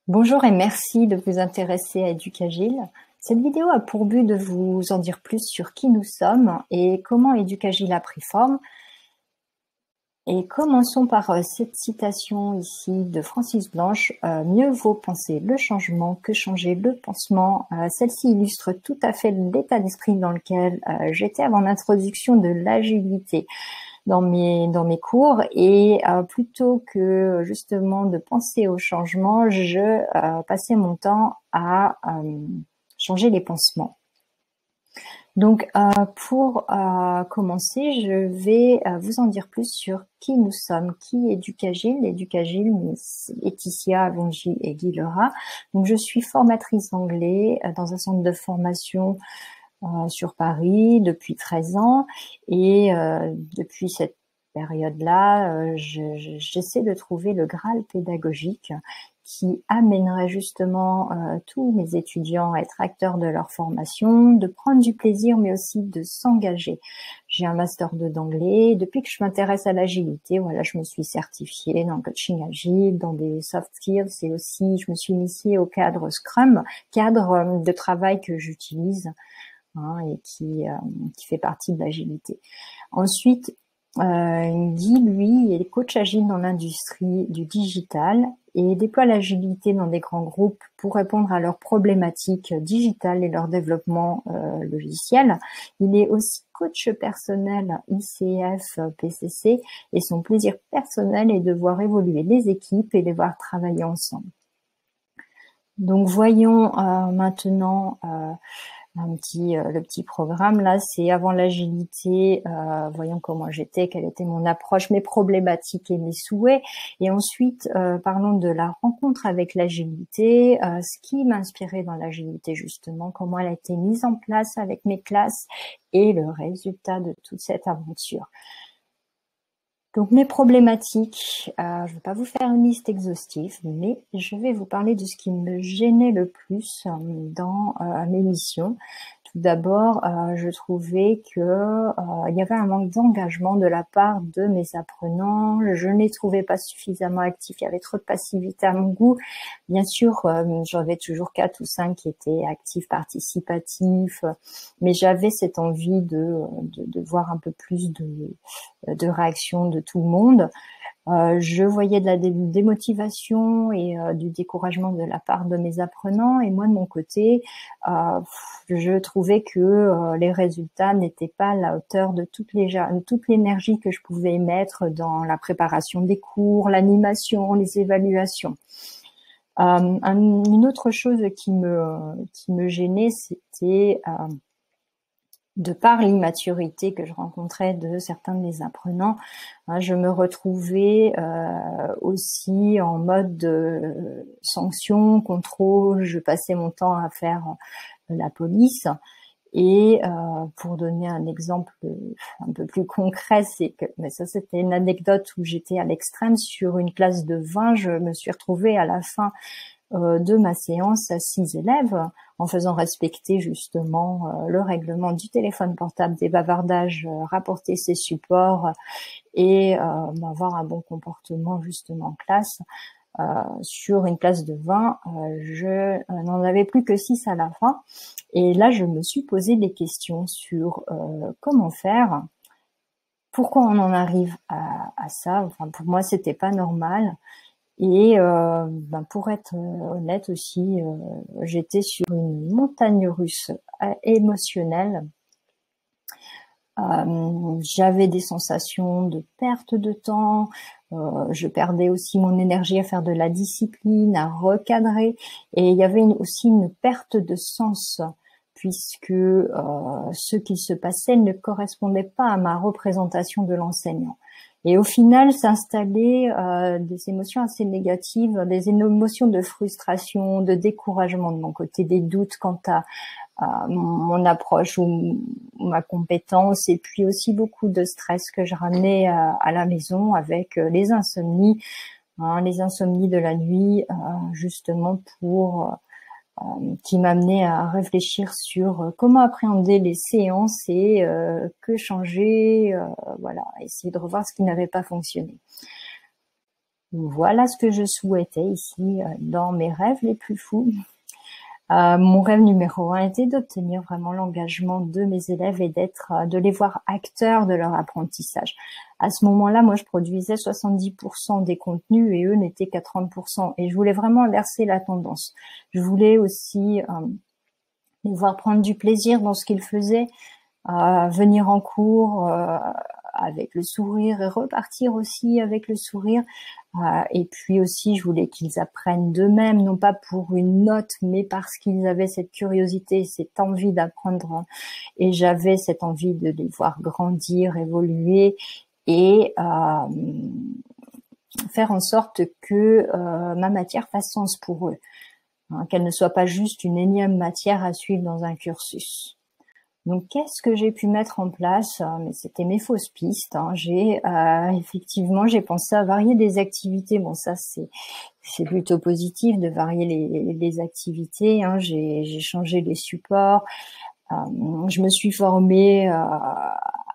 Bonjour et merci de vous intéresser à Educagile. Cette vidéo a pour but de vous en dire plus sur qui nous sommes et comment Educagile a pris forme. Et commençons par cette citation ici de Francis Blanche. Mieux vaut penser le changement que changer le pansement. Celle-ci illustre tout à fait l'état d'esprit dans lequel j'étais avant l'introduction de l'agilité dans mes cours, et plutôt que justement de penser au changement, je passais mon temps à changer les pansements. Donc, pour commencer, je vais vous en dire plus sur qui nous sommes, qui est Educagile. Educagile, Laetitia Avonji et Guy Lerat. Donc, je suis formatrice anglais dans un centre de formation sur Paris depuis 13 ans, et depuis cette période-là, j'essaie de trouver le Graal pédagogique qui amènerait justement tous mes étudiants à être acteurs de leur formation, de prendre du plaisir, mais aussi de s'engager. J'ai un master 2 d'anglais. Depuis que je m'intéresse à l'agilité, voilà, je me suis certifiée dans le coaching agile, dans des soft skills, et aussi je me suis initiée au cadre Scrum, cadre de travail que j'utilise et qui fait partie de l'agilité. Ensuite, Guy, lui, est coach agile dans l'industrie du digital et déploie l'agilité dans des grands groupes pour répondre à leurs problématiques digitales et leur développement logiciel. Il est aussi coach personnel ICF PCC, et son plaisir personnel est de voir évoluer les équipes et les voir travailler ensemble. Donc voyons maintenant le petit programme là. C'est avant l'agilité, voyons comment j'étais, quelle était mon approche, mes problématiques et mes souhaits, et ensuite parlons de la rencontre avec l'agilité, ce qui m'a inspiré dans l'agilité justement, comment elle a été mise en place avec mes classes et le résultat de toute cette aventure. Donc mes problématiques, je ne vais pas vous faire une liste exhaustive, mais je vais vous parler de ce qui me gênait le plus dans mes missions. Tout d'abord, je trouvais que il y avait un manque d'engagement de la part de mes apprenants. Je ne les trouvais pas suffisamment actifs. Il y avait trop de passivité à mon goût. Bien sûr, j'avais toujours 4 ou 5 qui étaient actifs, participatifs, mais j'avais cette envie de voir un peu plus de réaction de tout le monde. Je voyais de la démotivation et du découragement de la part de mes apprenants, et moi de mon côté, je trouvais que les résultats n'étaient pas à la hauteur de toute l'énergie que je pouvais mettre dans la préparation des cours, l'animation, les évaluations. Une autre chose qui me gênait, c'était de par l'immaturité que je rencontrais de certains de mes apprenants, je me retrouvais aussi en mode de sanction, contrôle. Je passais mon temps à faire la police. Et pour donner un exemple un peu plus concret, mais ça c'était une anecdote où j'étais à l'extrême. Sur une classe de 20, je me suis retrouvée à la fin de ma séance à 6 élèves, en faisant respecter justement le règlement du téléphone portable, des bavardages, rapporter ses supports et avoir un bon comportement justement en classe. Sur une classe de 20, je n'en avais plus que 6 à la fin, et là je me suis posé des questions sur comment faire, pourquoi on en arrive à ça. Enfin, pour moi c'était pas normal. Et pour être honnête aussi, j'étais sur une montagne russe émotionnelle. J'avais des sensations de perte de temps. Je perdais aussi mon énergie à faire de la discipline, à recadrer. Et il y avait aussi une perte de sens, puisque ce qui se passait ne correspondait pas à ma représentation de l'enseignant. Et au final, s'installaient des émotions assez négatives, des émotions de frustration, de découragement de mon côté, des doutes quant à mon approche ou ma compétence, et puis aussi beaucoup de stress que je ramenais à la maison avec les insomnies de la nuit, justement qui m'amenait à réfléchir sur comment appréhender les séances et que changer, essayer de revoir ce qui n'avait pas fonctionné. Voilà ce que je souhaitais ici dans mes rêves les plus fous. Mon rêve numéro 1 était d'obtenir vraiment l'engagement de mes élèves et de les voir acteurs de leur apprentissage. À ce moment-là, moi, je produisais 70% des contenus et eux n'étaient qu'à 30%. Et je voulais vraiment inverser la tendance. Je voulais aussi les voir prendre du plaisir dans ce qu'ils faisaient, venir en cours avec le sourire et repartir aussi avec le sourire. Et puis aussi, je voulais qu'ils apprennent d'eux-mêmes, non pas pour une note, mais parce qu'ils avaient cette curiosité, cette envie d'apprendre. Et j'avais cette envie de les voir grandir, évoluer et faire en sorte que ma matière fasse sens pour eux, hein, qu'elle ne soit pas juste une énième matière à suivre dans un cursus. Donc, qu'est-ce que j'ai pu mettre en place? Mais c'était mes fausses pistes, hein. Effectivement, j'ai pensé à varier des activités. Bon, ça, c'est plutôt positif de varier les activités, hein. J'ai changé les supports. Je me suis formée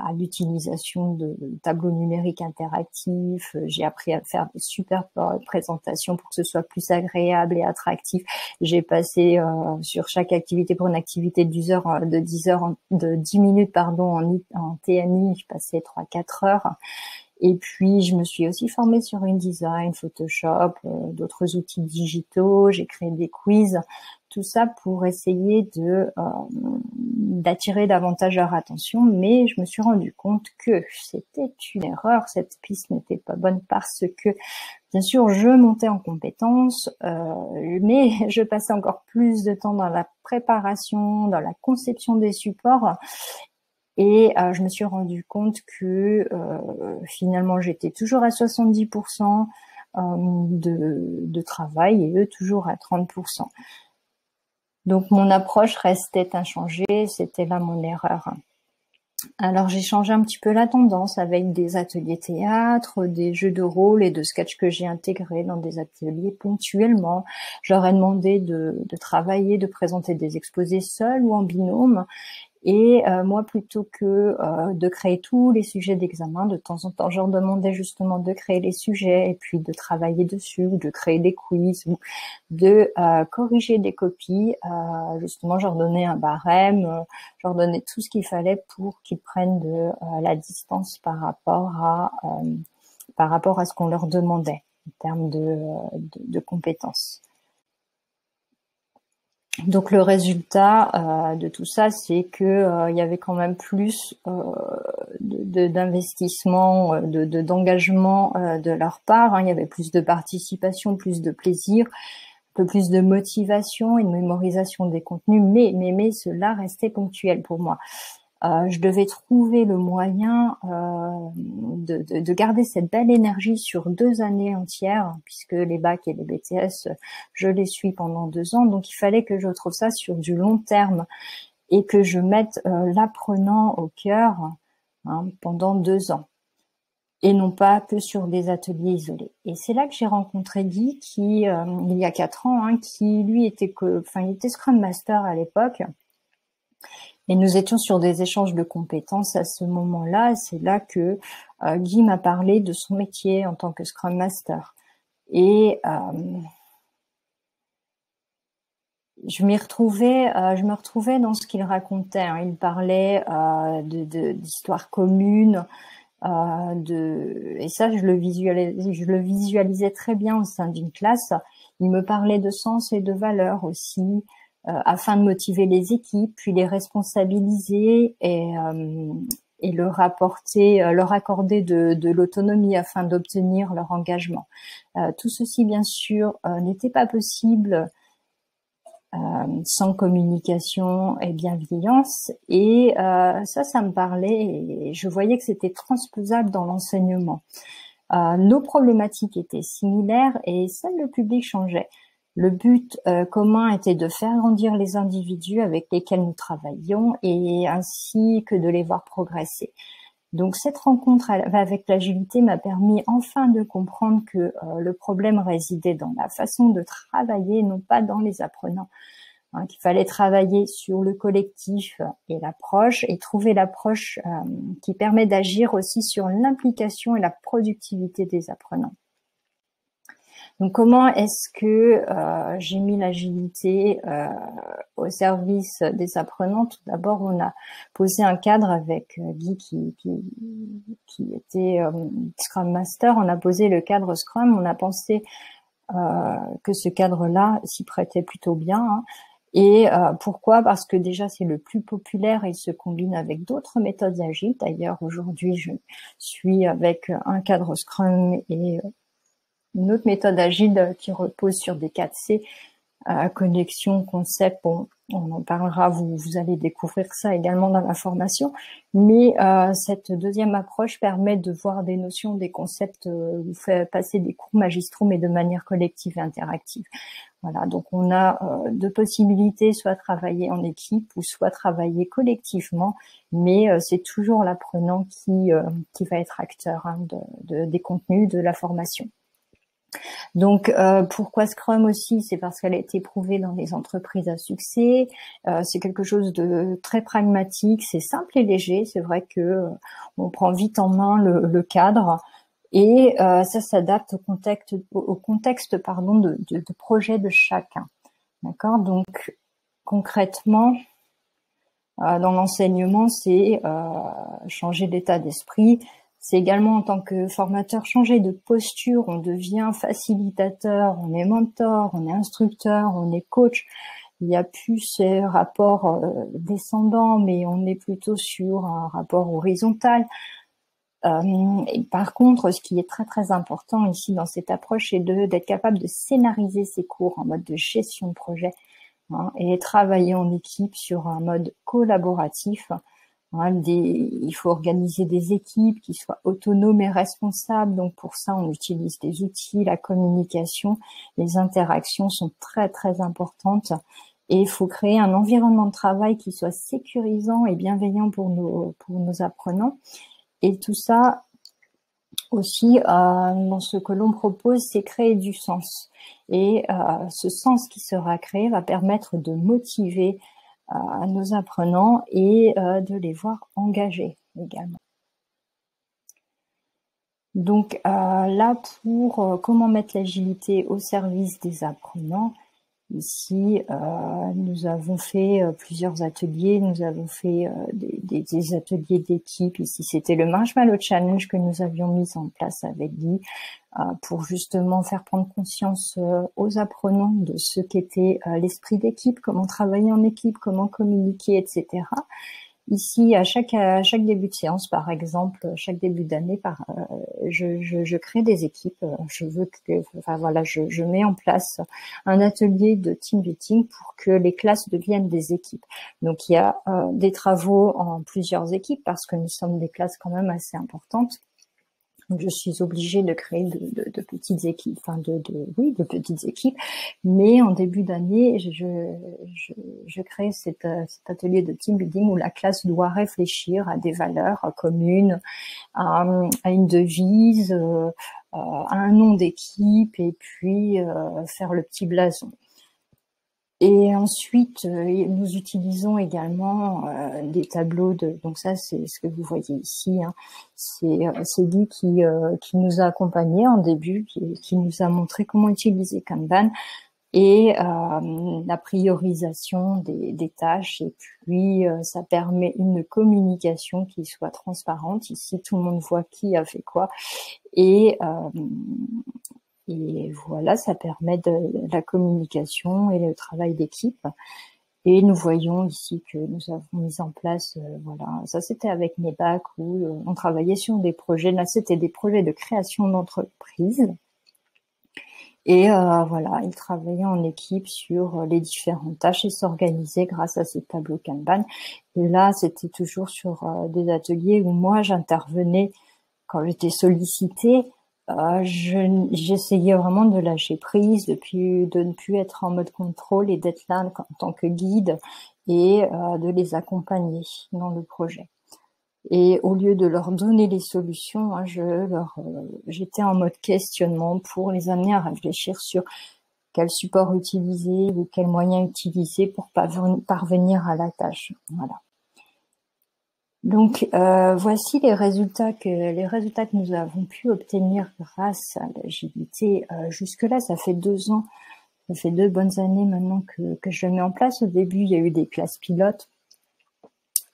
à l'utilisation de tableaux numériques interactifs. J'ai appris à faire des super présentations pour que ce soit plus agréable et attractif. J'ai passé sur chaque activité, pour une activité de 10 minutes, en TNI, je passais 3-4 heures. Et puis, je me suis aussi formée sur InDesign, Photoshop, d'autres outils digitaux. J'ai créé des quiz, tout ça pour essayer d'attirer davantage leur attention. Mais je me suis rendu compte que c'était une erreur. Cette piste n'était pas bonne parce que, bien sûr, je montais en compétences, mais je passais encore plus de temps dans la préparation, dans la conception des supports. Et je me suis rendu compte que finalement j'étais toujours à 70% de travail et eux toujours à 30%. Donc mon approche restait inchangée, c'était là mon erreur. Alors j'ai changé un petit peu la tendance avec des ateliers théâtre, des jeux de rôle et de sketch que j'ai intégrés dans des ateliers ponctuellement. Je leur ai demandé de travailler, de présenter des exposés seuls ou en binôme. Et moi, plutôt que de créer tous les sujets d'examen, de temps en temps, je leur demandais justement de créer les sujets et puis de travailler dessus, ou de créer des quiz, ou de corriger des copies. Justement, je leur donnais un barème, je leur donnais tout ce qu'il fallait pour qu'ils prennent de la distance par rapport à ce qu'on leur demandait en termes de compétences. Donc le résultat de tout ça, c'est que il y avait quand même plus d'investissement, d'engagement de leur part, hein. Il y avait plus de participation, plus de plaisir, un peu plus de motivation et de mémorisation des contenus, mais cela restait ponctuel pour moi. Je devais trouver le moyen de garder cette belle énergie sur 2 années entières, puisque les bacs et les BTS, je les suis pendant 2 ans. Donc, il fallait que je trouve ça sur du long terme et que je mette l'apprenant au cœur, hein, pendant 2 ans, et non pas que sur des ateliers isolés. Et c'est là que j'ai rencontré Guy, qui il y a 4 ans, hein, qui lui il était Scrum Master à l'époque. Et nous étions sur des échanges de compétences à ce moment-là. C'est là que Guy m'a parlé de son métier en tant que Scrum Master. Et je me retrouvais dans ce qu'il racontait, hein. Il parlait d'histoires communes, et ça je le visualisais très bien au sein d'une classe. Il me parlait de sens et de valeurs aussi, afin de motiver les équipes, puis les responsabiliser et leur accorder de l'autonomie afin d'obtenir leur engagement. Tout ceci, bien sûr, n'était pas possible sans communication et bienveillance. Et ça me parlait et je voyais que c'était transposable dans l'enseignement. Nos problématiques étaient similaires et celles du public changeaient. Le but commun était de faire grandir les individus avec lesquels nous travaillions et ainsi que de les voir progresser. Donc cette rencontre avec l'agilité m'a permis enfin de comprendre que le problème résidait dans la façon de travailler, non pas dans les apprenants. Hein, qu'il fallait travailler sur le collectif et l'approche et trouver l'approche qui permet d'agir aussi sur l'implication et la productivité des apprenants. Donc, comment est-ce que j'ai mis l'agilité au service des apprenants? Tout d'abord, on a posé un cadre avec Guy qui était Scrum Master. On a posé le cadre Scrum. On a pensé que ce cadre-là s'y prêtait plutôt bien. Hein. Et pourquoi? Parce que déjà, c'est le plus populaire et il se combine avec d'autres méthodes agiles. D'ailleurs, aujourd'hui, je suis avec un cadre Scrum et une autre méthode agile qui repose sur des 4C, connexion, concept, bon, on en parlera, vous allez découvrir ça également dans la formation, mais cette deuxième approche permet de voir des notions, des concepts, vous fait passer des cours magistraux, mais de manière collective et interactive. Voilà, donc on a deux possibilités, soit travailler en équipe ou soit travailler collectivement, mais c'est toujours l'apprenant qui va être acteur hein, des contenus de la formation. Donc, pourquoi Scrum aussi? C'est parce qu'elle a été prouvée dans les entreprises à succès. C'est quelque chose de très pragmatique, c'est simple et léger. C'est vrai que on prend vite en main le cadre et ça s'adapte au contexte pardon de projet de chacun. D'accord? Donc, concrètement, dans l'enseignement, c'est changer d'état d'esprit. C'est également en tant que formateur changer de posture, on devient facilitateur, on est mentor, on est instructeur, on est coach. Il n'y a plus ces rapports descendants, mais on est plutôt sur un rapport horizontal. Et par contre, ce qui est très très important ici dans cette approche, c'est d'être capable de scénariser ses cours en mode de gestion de projet hein, et travailler en équipe sur un mode collaboratif. Hein, il faut organiser des équipes qui soient autonomes et responsables. Donc pour ça, on utilise des outils, la communication, les interactions sont très très importantes. Et il faut créer un environnement de travail qui soit sécurisant et bienveillant pour nos apprenants. Et tout ça aussi, dans ce que l'on propose, c'est créer du sens. Et ce sens qui sera créé va permettre de motiver à nos apprenants et de les voir engagés également. Donc là, pour comment mettre l'agilité au service des apprenants, ici, nous avons fait plusieurs ateliers, nous avons fait des ateliers d'équipe. Ici, c'était le Marshmallow Challenge que nous avions mis en place avec Guy pour justement faire prendre conscience aux apprenants de ce qu'était l'esprit d'équipe, comment travailler en équipe, comment communiquer, etc. Ici, à chaque début de séance, par exemple, chaque début d'année, je crée des équipes. Je mets en place un atelier de team building pour que les classes deviennent des équipes. Donc, il y a des travaux en plusieurs équipes parce que nous sommes des classes quand même assez importantes. Donc, je suis obligée de créer de petites équipes, de petites équipes. Mais en début d'année, je crée cet atelier de team building où la classe doit réfléchir à des valeurs communes, à une devise, à un nom d'équipe, et puis faire le petit blason. Et ensuite, nous utilisons également des tableaux donc ça c'est ce que vous voyez ici. Hein. C'est Guy qui nous a accompagnés en début, qui nous a montré comment utiliser Kanban et la priorisation des tâches. Et puis ça permet une communication qui soit transparente. Ici, tout le monde voit qui a fait quoi. Et voilà, ça permet de la communication et le travail d'équipe. Et nous voyons ici que nous avons mis en place, ça c'était avec Nebac où on travaillait sur des projets. Là, c'était des projets de création d'entreprise. Et ils travaillaient en équipe sur les différentes tâches et s'organisaient grâce à ces tableaux Kanban. Et là, c'était toujours sur des ateliers où moi, j'intervenais quand j'étais sollicitée. J'essayais vraiment de lâcher prise, de ne plus être en mode contrôle et d'être là en tant que guide et de les accompagner dans le projet. Et au lieu de leur donner les solutions, hein, j'étais en mode questionnement pour les amener à réfléchir sur quel support utiliser ou quels moyens utiliser pour parvenir à la tâche. Voilà. Donc, voici les résultats que nous avons pu obtenir grâce à l'agilité. Jusque-là, ça fait 2 ans, ça fait 2 bonnes années maintenant que je le mets en place. Au début, il y a eu des classes pilotes.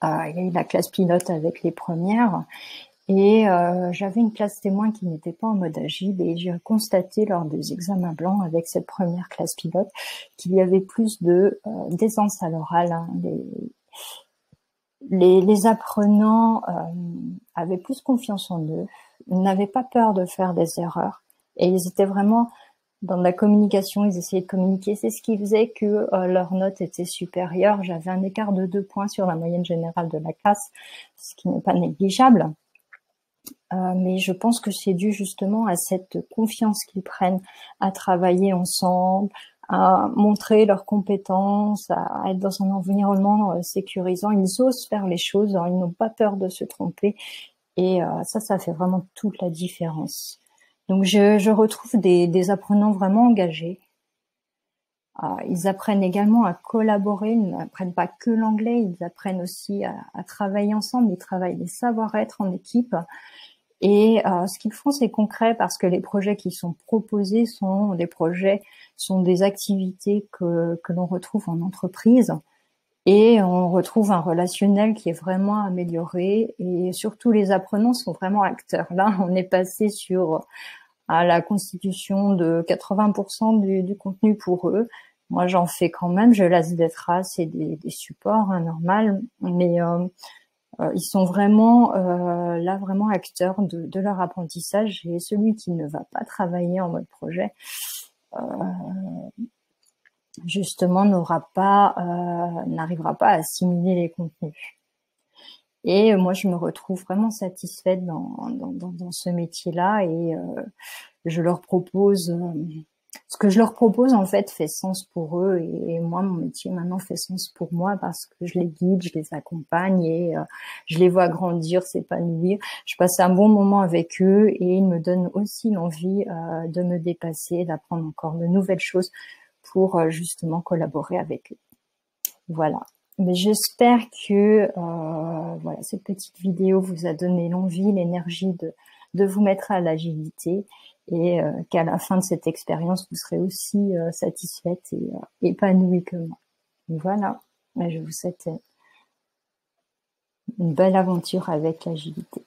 Il y a eu la classe pilote avec les premières. Et j'avais une classe témoin qui n'était pas en mode agile et j'ai constaté lors des examens blancs avec cette première classe pilote qu'il y avait plus de d'aisance à l'oral. Hein. Les apprenants avaient plus confiance en eux, n'avaient pas peur de faire des erreurs et ils étaient vraiment dans la communication, ils essayaient de communiquer. C'est ce qui faisait que leur note était supérieure. J'avais un écart de 2 points sur la moyenne générale de la classe, ce qui n'est pas négligeable. Mais je pense que c'est dû justement à cette confiance qu'ils prennent à travailler ensemble, à montrer leurs compétences, à être dans un environnement sécurisant. Ils osent faire les choses, hein, ils n'ont pas peur de se tromper. Et ça fait vraiment toute la différence. Donc je retrouve des apprenants vraiment engagés. Ils apprennent également à collaborer, ils n'apprennent pas que l'anglais, ils apprennent aussi à travailler ensemble, ils travaillent des savoir-être en équipe. Et ce qu'ils font, c'est concret parce que les projets qui sont proposés sont des activités que l'on retrouve en entreprise. Et on retrouve un relationnel qui est vraiment amélioré et surtout les apprenants sont vraiment acteurs. Là, on est passé à la constitution de 80% du contenu pour eux. Moi, j'en fais quand même, je laisse des traces et des supports, hein, normal, mais ils sont vraiment là vraiment acteurs de leur apprentissage et celui qui ne va pas travailler en mode projet justement n'arrivera pas à assimiler les contenus. Et moi, je me retrouve vraiment satisfaite dans ce métier-là et je leur propose ce que je leur propose en fait fait sens pour eux et moi mon métier maintenant fait sens pour moi parce que je les guide, je les accompagne et je les vois grandir, s'épanouir. Je passe un bon moment avec eux et ils me donnent aussi l'envie de me dépasser, d'apprendre encore de nouvelles choses pour justement collaborer avec eux. Voilà. Mais j'espère que voilà, cette petite vidéo vous a donné l'envie, l'énergie de vous mettre à l'agilité et qu'à la fin de cette expérience, vous serez aussi satisfaite et épanouie que moi. Voilà. Je vous souhaite une belle aventure avec l'agilité.